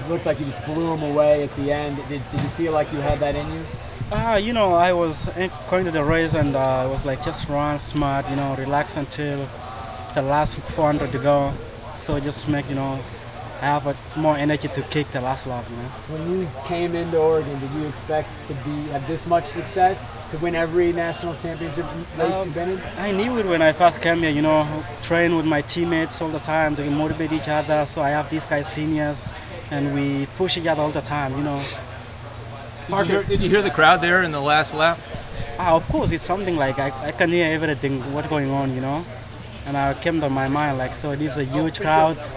looked like you just blew them away at the end. Did you feel like you had that in you? You know, I was going to the race and I was like, just run smart, you know, relax until the last 400 to go. So just make, you know, have more energy to kick the last lap, you know. When you came into Oregon, did you expect to have this much success, to win every national championship race you've been in? I knew it when I first came here, you know, train with my teammates all the time to motivate each other. So I have these guys seniors and we push each other all the time, you know. Did you hear the crowd there in the last lap? Of course, it's something like I can hear everything, what's going on, you know. And I came to my mind like, so these are huge crowds.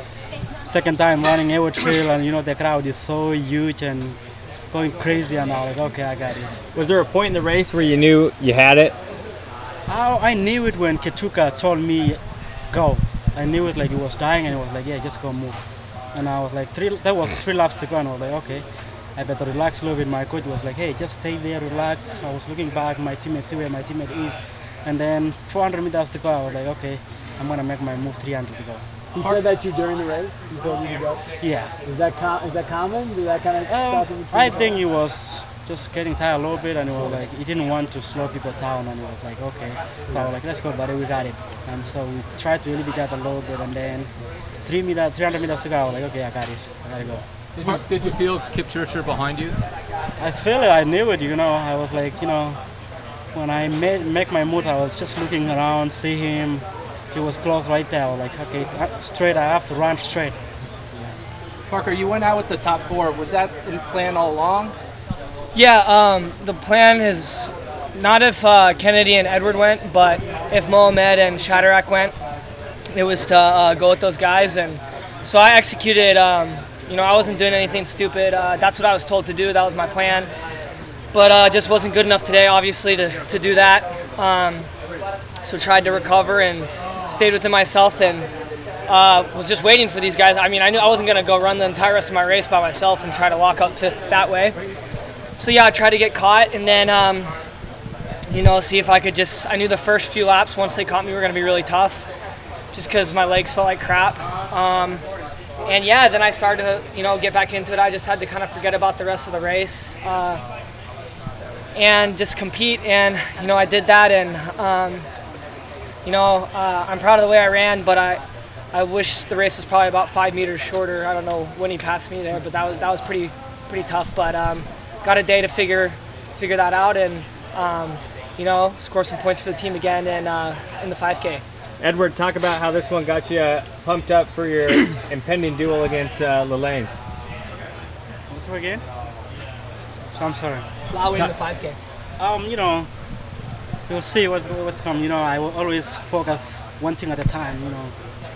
Second time running Evo Trail, and you know the crowd is so huge and going crazy, and I was like, okay, I got this. Was there a point in the race where you knew you had it? I knew it when Ketuka told me go. I knew it like he was dying, and he was like, yeah, just go move. And I was like, there was 3 laps to go, and I was like, okay, I better relax a little bit. My coach was like, hey, just stay there, relax. I was looking back, my teammate, see where my teammate is, and then 400 meters to go. I was like, okay, I'm gonna make my move 300 to go. He said that to you during the race? He told you to go? Yeah. Is that common? Did that kind of talk in the I think he was just getting tired a little bit, and he was like, he didn't want to slow people down, and he was like, okay. So I was like, let's go, buddy, we got it. And so we tried to really beat out a little bit, and then 300 meters to go, I was like, okay, I got this, I gotta go. Did you feel Kip Churcher behind you? I feel it, I knew it, you know. I was like, you know, when I make my move, I was just looking around, see him. He was close right there. I was like, okay, straight, I have to run straight. Parker, you went out with the top 4. Was that in plan all along? Yeah, the plan is not if Kennedy and Edward went, but if Mohamed and Cheserek went, it was to go with those guys. And so I executed, you know, I wasn't doing anything stupid. That's what I was told to do. That was my plan. But just wasn't good enough today, obviously, to do that. So tried to recover and stayed within myself and was just waiting for these guys. I mean, I knew I wasn't going to go run the entire rest of my race by myself and try to lock up 5th that way. So yeah, I tried to get caught and then, you know, see if I could I knew the first few laps, once they caught me, were going to be really tough just because my legs felt like crap. And yeah, then I started to, you know, get back into it. I just had to kind of forget about the rest of the race and just compete. And, you know, I did that and, you know, I'm proud of the way I ran, but I wish the race was probably about 5 meters shorter. I don't know when he passed me there, but that was pretty tough. But got a day to figure that out and you know, score some points for the team again in the 5K. Edward, talk about how this one got you pumped up for your impending duel against Lelaine. What's up again? So I'm sorry. Lowing the 5K. You know, we'll see what's coming. You know, I will always focus one thing at a time. You know,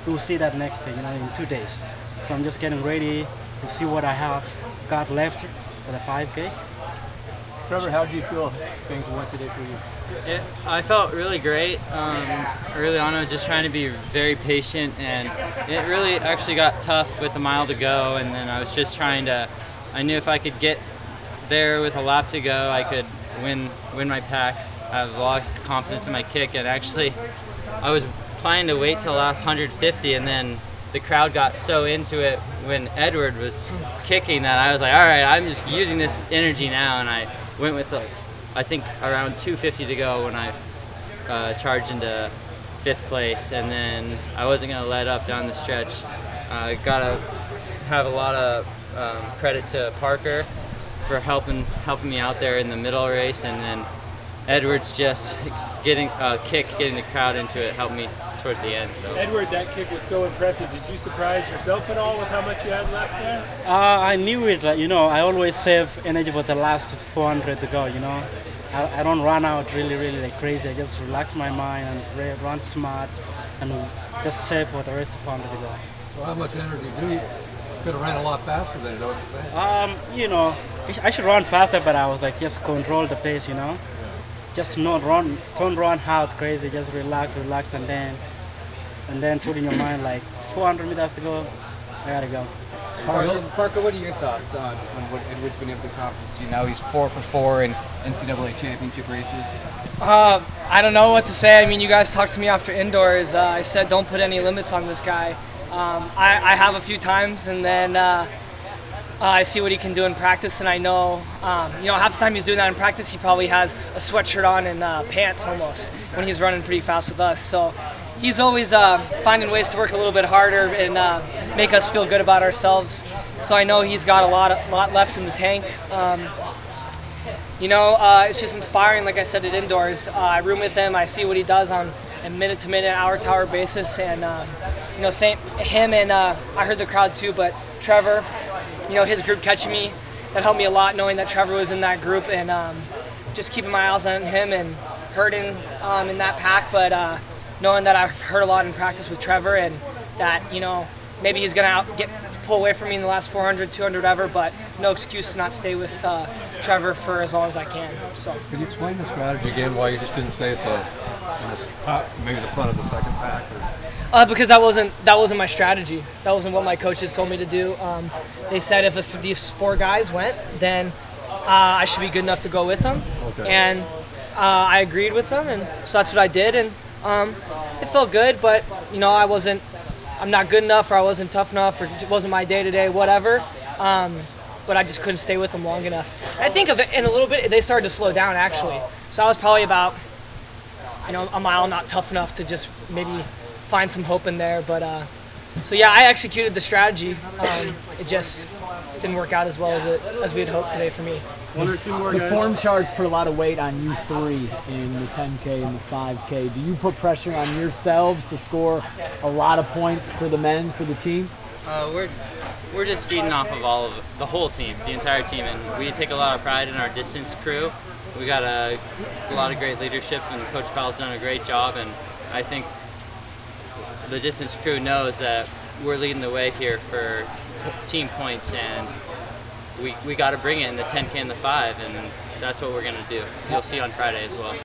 we'll see that next day. You know, in 2 days. So I'm just getting ready to see what I have got left for the 5K. Trevor, how did you feel things went today for you? I felt really great. Early on, I was just trying to be very patient, and it really actually got tough with a mile to go. And then I was just trying to. I knew if I could get there with a lap to go, I could win my pack. I have a lot of confidence in my kick, and actually, I was planning to wait till the last 150, and then the crowd got so into it when Edward was kicking that I was like, all right, I'm just using this energy now, and I went with I think around 250 to go when I charged into 5th place, and then I wasn't going to let up down the stretch. Got to have a lot of credit to Parker for helping me out there in the middle race, and then Edward's just getting the crowd into it helped me towards the end. So Edward, that kick was so impressive. Did you surprise yourself at all with how much you had left there? I knew it. You know, I always save energy for the last 400 to go. You know, I don't run out really like crazy. I just relax my mind and run smart and just save for the rest of 400 to go. So how much energy do you? Could have ran a lot faster than it, what you're saying. You know, I should run faster, but I was like, just control the pace. You know. Just don't run out crazy. Just relax, and then put in your mind like 400 meters to go. I gotta go. Parker, what are your thoughts on what Edward's been able to accomplish? Now he's 4 for 4 in NCAA championship races. I don't know what to say. I mean, you guys talked to me after indoors. I said don't put any limits on this guy. I have a few times, and then I see what he can do in practice, and I know, half the time he's doing that in practice, he probably has a sweatshirt on and pants almost when he's running pretty fast with us. So he's always finding ways to work a little bit harder and make us feel good about ourselves. So I know he's got a lot left in the tank. It's just inspiring, like I said, at indoors. I room with him. I see what he does on a minute-to-minute, hour-to-hour basis, and same him and I heard the crowd too, but Trevor. His group catching me, that helped me a lot, knowing that Trevor was in that group, and just keeping my eyes on him and hurting in that pack, but knowing that I've heard a lot in practice with Trevor, and that maybe he's gonna pull away from me in the last 400, 200 ever, but no excuse to not stay with Trevor for as long as I can. So. Could you explain the strategy again? Why you just didn't stay at the top, maybe the front of the second pack? Because that wasn't my strategy. That wasn't what my coaches told me to do. They said if these 4 guys went, then I should be good enough to go with them. Okay. And I agreed with them, and so that's what I did. And it felt good, but I'm not good enough, or I wasn't tough enough, or it wasn't my day-to-day, whatever. But I just couldn't stay with them long enough. I think of it in a little bit, they started to slow down actually. So I was probably about a mile not tough enough to just maybe find some hope in there, but so yeah, I executed the strategy. It just didn't work out as well as we had hoped today for me. One or two more the guys. form charts put a lot of weight on you 3 in the 10K and the 5K. Do you put pressure on yourselves to score a lot of points for the men, for the team? We're just feeding off of the whole team, the entire team, and we take a lot of pride in our distance crew. We got a lot of great leadership, and Coach Powell's done a great job, and I think the distance crew knows that we're leading the way here for team points, and we got to bring it in the 10K and the 5, and that's what we're going to do. You'll see on Friday as well.